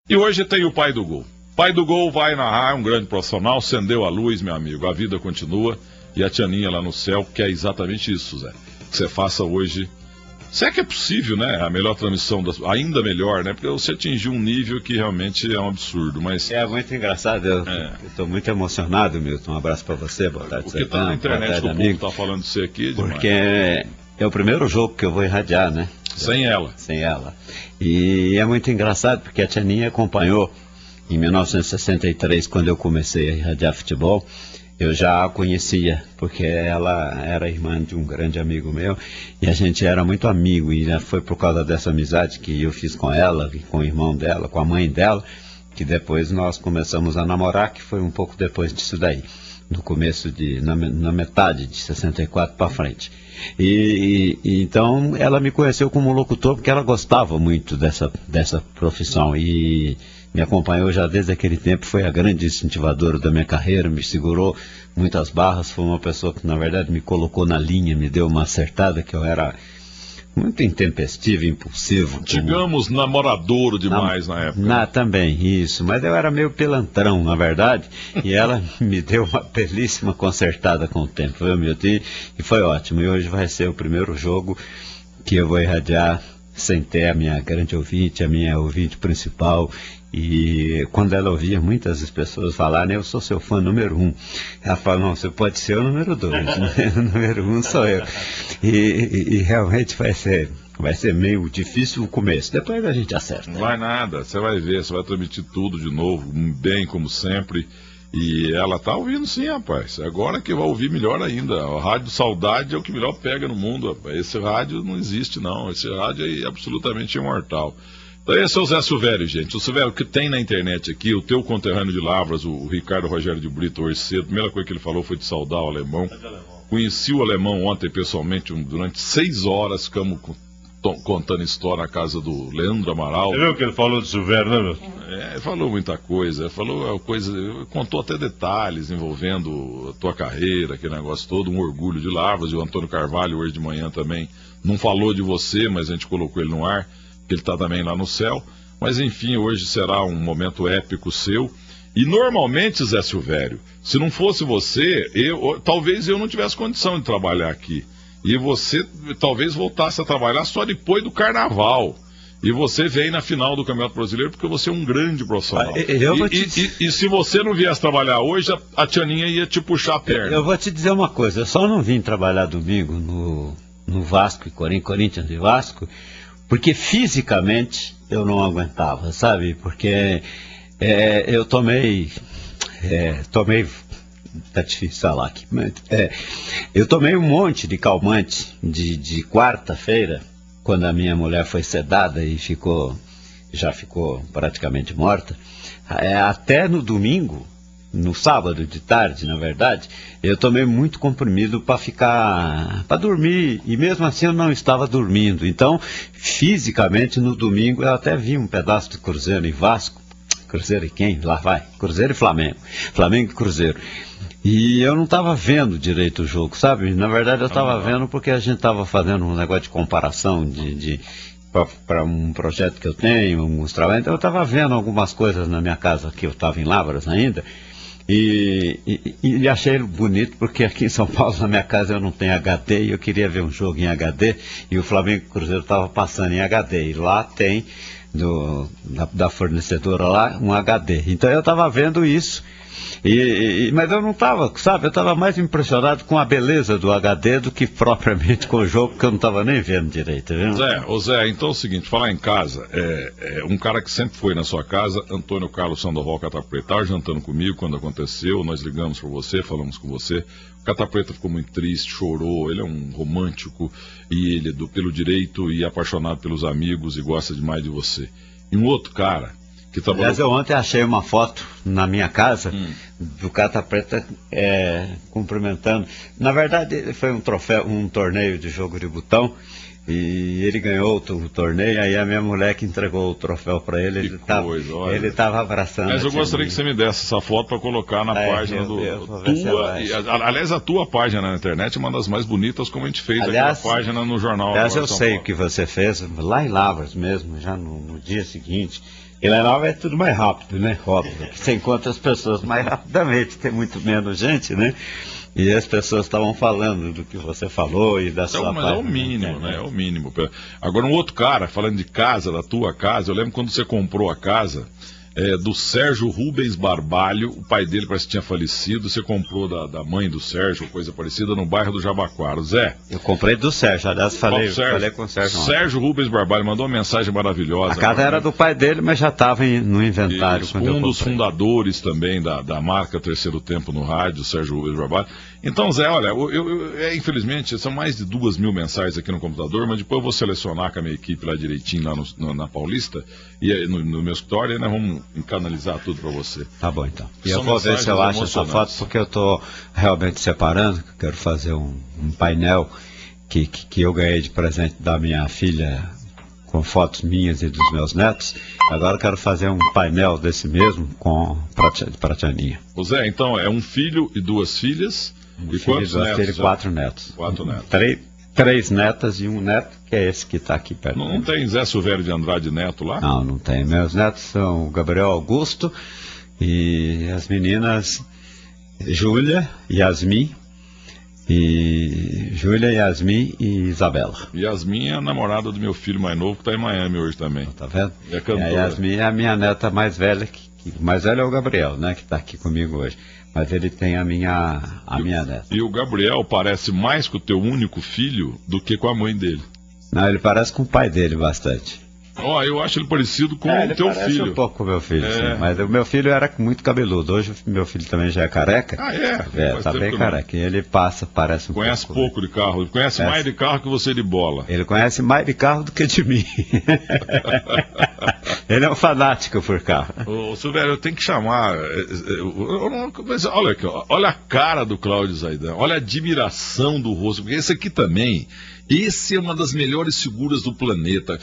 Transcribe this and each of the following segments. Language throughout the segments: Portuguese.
E hoje tem o pai do gol. Pai do gol vai narrar, um grande profissional, acendeu a luz, meu amigo. A vida continua e a Tianinha lá no céu quer exatamente isso, Zé. Que você faça hoje. Se é que é possível, né? A melhor transmissão, ainda melhor, né? Porque você atingiu um nível que realmente é um absurdo, mas... É muito engraçado, eu estou muito emocionado, Milton. Um abraço para você, boa tarde. Porque tá na internet, o povo tá falando de você aqui, demais. Porque é o primeiro jogo que eu vou irradiar, né? Sem ela. Sem ela. E é muito engraçado, porque a Tianinha acompanhou em 1963, quando eu comecei a irradiar futebol. Eu já a conhecia, porque ela era irmã de um grande amigo meu, e a gente era muito amigo, e foi por causa dessa amizade que eu fiz com ela, e com o irmão dela, com a mãe dela, que depois nós começamos a namorar, que foi um pouco depois disso daí, no começo na metade de 64 para frente. Então ela me conheceu como locutor, porque ela gostava muito dessa profissão, e me acompanhou já desde aquele tempo, foi a grande incentivadora da minha carreira, me segurou muitas barras, foi uma pessoa que na verdade me colocou na linha, me deu uma acertada, que eu era muito intempestivo, impulsivo. Digamos, namoradouro demais na época. Também, isso, mas eu era meio pilantrão, na verdade, e ela me deu uma belíssima consertada com o tempo, viu, meu tio? E foi ótimo, e hoje vai ser o primeiro jogo que eu vou irradiar sem ter a minha grande ouvinte, a minha ouvinte principal. E quando ela ouvia muitas pessoas falarem, eu sou seu fã número 1. Ela fala, não, você pode ser o número 2, o número 1 sou eu. E realmente vai ser meio difícil o começo, depois a gente acerta. Não vai nada, você vai ver, você vai transmitir tudo de novo, bem como sempre. E ela tá ouvindo sim, rapaz. Agora que vai ouvir melhor ainda. A Rádio Saudade é o que melhor pega no mundo, rapaz. Esse rádio não existe, não. Esse rádio é absolutamente imortal. Então esse é o Zé Silvério, gente. O Silvério, que tem na internet aqui, o teu conterrâneo de Lavras, o Ricardo Rogério de Brito, hoje cedo, a primeira coisa que ele falou foi de saudar o alemão. Conheci o alemão ontem pessoalmente, durante 6 horas, ficamos contando história na casa do Leandro Amaral. Você viu o que ele falou do Silvério, né, meu? Ele falou muita coisa, contou até detalhes envolvendo a tua carreira, aquele negócio todo, um orgulho de Lavras. E o Antônio Carvalho hoje de manhã também não falou de você, mas a gente colocou ele no ar, que ele está também lá no céu. Mas enfim, hoje será um momento épico seu. E normalmente, Zé Silvério, se não fosse você, talvez eu não tivesse condição de trabalhar aqui. E você talvez voltasse a trabalhar só depois do carnaval. E você vem na final do Campeonato Brasileiro porque você é um grande profissional. E se você não viesse trabalhar hoje, a Tianinha ia te puxar a perna. Eu vou te dizer uma coisa, eu só não vim trabalhar domingo no Vasco e Corinthians e Vasco, porque fisicamente eu não aguentava, sabe? Porque eu tomei... Tá difícil falar aqui. Eu tomei um monte de calmante de quarta-feira, quando a minha mulher foi sedada e já ficou praticamente morta. Até no domingo, no sábado de tarde, na verdade, eu tomei muito comprimido para dormir, e mesmo assim eu não estava dormindo. Então, fisicamente, no domingo, eu até vi um pedaço de Cruzeiro e Vasco. Cruzeiro e quem? Lá vai. Cruzeiro e Flamengo. Flamengo e Cruzeiro. E eu não estava vendo direito o jogo, sabe? Na verdade eu estava vendo porque a gente estava fazendo um negócio de comparação para um projeto que eu tenho, alguns trabalhos. Então eu estava vendo algumas coisas na minha casa, que eu estava em Lavras ainda, e achei bonito porque aqui em São Paulo, na minha casa, eu não tenho HD, e eu queria ver um jogo em HD, e o Flamengo e Cruzeiro estava passando em HD, e lá tem, da fornecedora lá, um HD. Então eu estava vendo isso. Mas eu não estava, sabe, eu estava mais impressionado com a beleza do HD do que propriamente com o jogo, que eu não estava nem vendo direito, viu? Zé, então é o seguinte, falar em casa, um cara que sempre foi na sua casa, Antônio Carlos Sandoval Catapreta, estava jantando comigo quando aconteceu, nós ligamos para você, falamos com você, o Catapreta ficou muito triste, chorou, ele é um romântico, e ele é pelo direito e apaixonado pelos amigos e gosta demais de você. E um outro cara, que trabalhou... Aliás, eu ontem achei uma foto na minha casa do Catapreta cumprimentando. Na verdade, foi um torneio de jogo de botão, e ele ganhou o torneio, aí a minha mulher que entregou o troféu para ele, ele estava abraçando. Mas eu gostaria que você me desse essa foto para colocar na página aliás, a tua página na internet é uma das mais bonitas, como a gente fez aquela página no jornal. Aliás, eu sei o que você fez, lá em Lavras mesmo, já no dia seguinte. Vila Nova é tudo mais rápido, né? Óbvio. Você encontra as pessoas mais rapidamente, tem muito menos gente, né? E as pessoas estavam falando do que você falou e da sua Mas é o mínimo, né? É o mínimo. Agora, um outro cara, falando de casa, da tua casa, eu lembro quando você comprou a casa do Sérgio Rubens Barbalho, o pai dele parece que tinha falecido, você comprou da mãe do Sérgio, coisa parecida, no bairro do Jabaquara. Zé? Eu comprei do Sérgio, aliás, falei com o Sérgio. Sérgio Rubens Barbalho mandou uma mensagem maravilhosa. A casa era do pai dele, mas já estava no inventário. Isso, um dos fundadores também da marca Terceiro Tempo no rádio, Sérgio Rubens Barbalho. Então, Zé, olha, infelizmente, são mais de 2.000 mensagens aqui no computador, mas depois eu vou selecionar com a minha equipe lá direitinho, lá na Paulista, e no meu escritório, e nós vamos canalizar tudo para você. Tá bom, então. E eu vou ver se eu acho essa foto, porque eu estou realmente separando, quero fazer um painel que eu ganhei de presente da minha filha, com fotos minhas e dos meus netos. Agora eu quero fazer um painel desse mesmo com pratianinha. Ô Zé, então é um filho e 2 filhas. E quantos netos? 4 netos. 4 netos. 3 netas e um neto, que é esse que está aqui perto. Não tem Zé Silvério de Andrade Neto lá? Não tem. Meus netos são o Gabriel Augusto e as meninas Júlia, Yasmin e Isabela. Yasmin é a namorada do meu filho mais novo, que está em Miami hoje também. Tá vendo? E a cantora. A Yasmin é a minha neta mais velha, o mais velho é o Gabriel, né, que está aqui comigo hoje. Mas ele tem a minha neta. E o Gabriel parece mais com o teu único filho do que com a mãe dele. Não, ele parece com o pai dele bastante. Eu acho ele parecido com o teu filho. Ele um pouco com o meu filho, sim. Mas o meu filho era muito cabeludo. Hoje o meu filho também já é careca. Ah, é? Tá bem careca. E ele parece um pouco. Conhece pouco de carro. Ele conhece mais de carro que você de bola. Ele conhece mais de carro do que de mim. Ele é um fanático por carro. Ô, Silvério, eu tenho que chamar. Mas olha aqui, olha a cara do Cláudio Zaidan. Olha a admiração do rosto. Porque esse aqui também. Esse é uma das melhores figuras do planeta.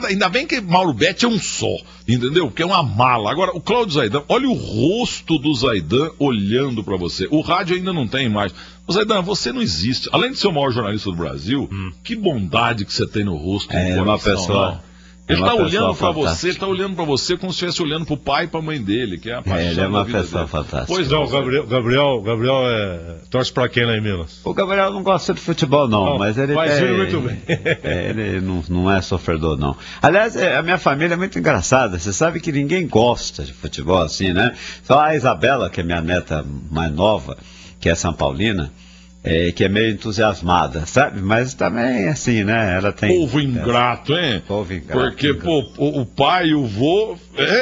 Ainda bem que Mauro Betti é um só, entendeu? Que é uma mala. Agora, o Cláudio Zaidan, olha o rosto do Zaidan olhando para você. O rádio ainda não tem imagem. Ô Zaidan, você não existe. Além de ser o maior jornalista do Brasil, que bondade que você tem no rosto. É uma pessoa... Não. Ele está olhando para você, como se estivesse olhando para o pai e para a mãe dele, que é a paixão. Ele é uma da vida pessoa dele. fantástica. Pois não, Gabriel torce para quem lá em Minas? O Gabriel não gosta de futebol, não, mas ele muito bem. Ele não é sofredor, não. Aliás, a minha família é muito engraçada. Você sabe que ninguém gosta de futebol assim, né? Só a Isabela, que é minha neta mais nova, que é São Paulina, que é meio entusiasmada, sabe? Mas também, assim, né? Ela tem... Povo ingrato, hein? Povo ingrato. Porque, pô, o pai e o vô...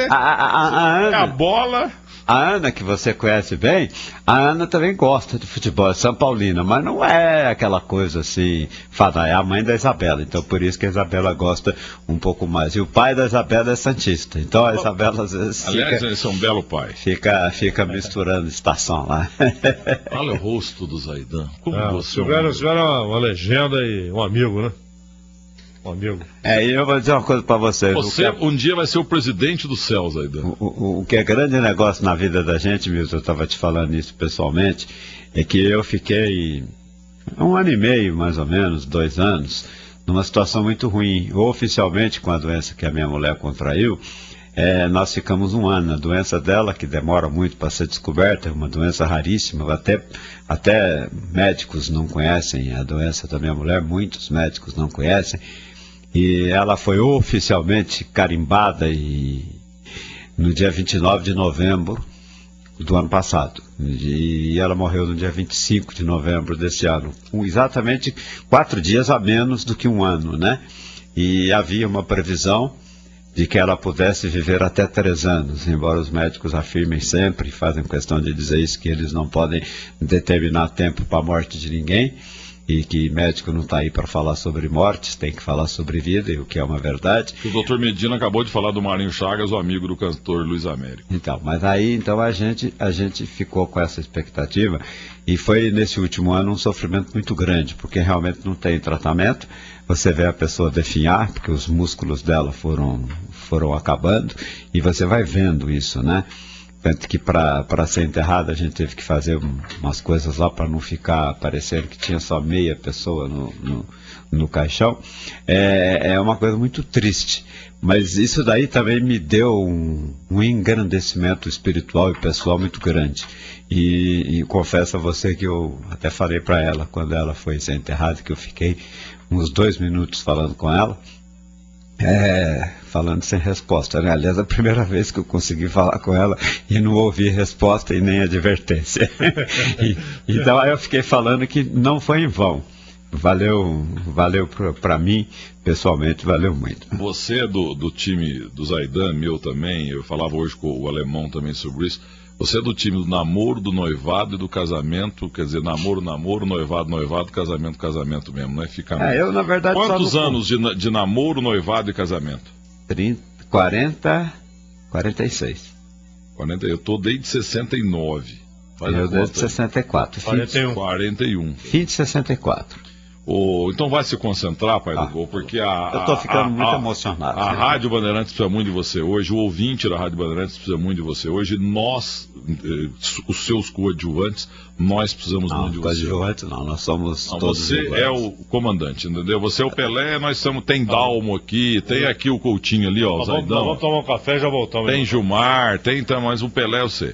a bola... A Ana, que você conhece bem, a Ana também gosta de futebol, é São Paulina, mas não é aquela coisa assim, é a mãe da Isabela, então por isso que a Isabela gosta um pouco mais. E o pai da Isabela é santista, então a Isabela às vezes eles são um belo pai. Fica misturando estação lá. Olha o rosto do Zaidan. Como você tiveram uma legenda e um amigo, né? Um amigo. E eu vou dizer uma coisa para vocês. Você um dia vai ser o presidente do céu, Zaidan. O que é grande negócio na vida da gente, Milton, eu estava te falando isso pessoalmente, é que eu fiquei 1 ano e meio, mais ou menos, 2 anos, numa situação muito ruim. Oficialmente, com a doença que a minha mulher contraiu, nós ficamos 1 ano. A doença dela, que demora muito para ser descoberta, é uma doença raríssima, até médicos não conhecem a doença da minha mulher, muitos médicos não conhecem. E ela foi oficialmente carimbada no dia 29 de novembro do ano passado. E ela morreu no dia 25 de novembro desse ano. Exatamente 4 dias a menos do que 1 ano, né? E havia uma previsão de que ela pudesse viver até 3 anos, embora os médicos afirmem sempre, fazem questão de dizer isso, que eles não podem determinar tempo para a morte de ninguém, e que médico não está aí para falar sobre mortes, tem que falar sobre vida, e o que é uma verdade. O doutor Medina acabou de falar do Marinho Chagas, o amigo do cantor Luiz Américo. Então, mas aí a gente ficou com essa expectativa, e foi nesse último ano um sofrimento muito grande, porque realmente não tem tratamento. Você vê a pessoa definhar, porque os músculos dela foram acabando, e você vai vendo isso, né? Tanto que para ser enterrada a gente teve que fazer umas coisas lá para não ficar parecendo que tinha só meia pessoa no caixão, é uma coisa muito triste. Mas isso daí também me deu um engrandecimento espiritual e pessoal muito grande. E confesso a você que eu até falei para ela, quando ela foi ser enterrada, que eu fiquei uns 2 minutos falando com ela, falando sem resposta, né? Aliás, a primeira vez que eu consegui falar com ela e não ouvi resposta e nem advertência. Então aí eu fiquei falando que não foi em vão. Valeu para mim, pessoalmente, valeu muito. Você é do time do Zaidan, meu também, eu falava hoje com o alemão também sobre isso. Você é do time do namoro, do noivado e do casamento, quer dizer, namoro, noivado, casamento mesmo, né? Fica eu, na verdade, quantos anos de namoro, noivado e casamento? 46. 40, eu tô desde 69. Eu desde 64. 41. Fim de 64. Então vai se concentrar, pai do Gol, porque eu estou ficando muito emocionado. A Rádio Bandeirantes precisa muito de você hoje, o ouvinte da Rádio Bandeirantes precisa muito de você hoje, nós, os seus coadjuvantes, nós precisamos muito de você. Coadjuvantes não, nós somos todos você iguais. É o comandante, entendeu? Você é o Pelé, nós somos, tem Dalmo aqui, tem aqui o Coutinho ali, ó, o Zaidão. Vamos tomar um café e já voltamos. Tem Gilmar, mas o Pelé é você.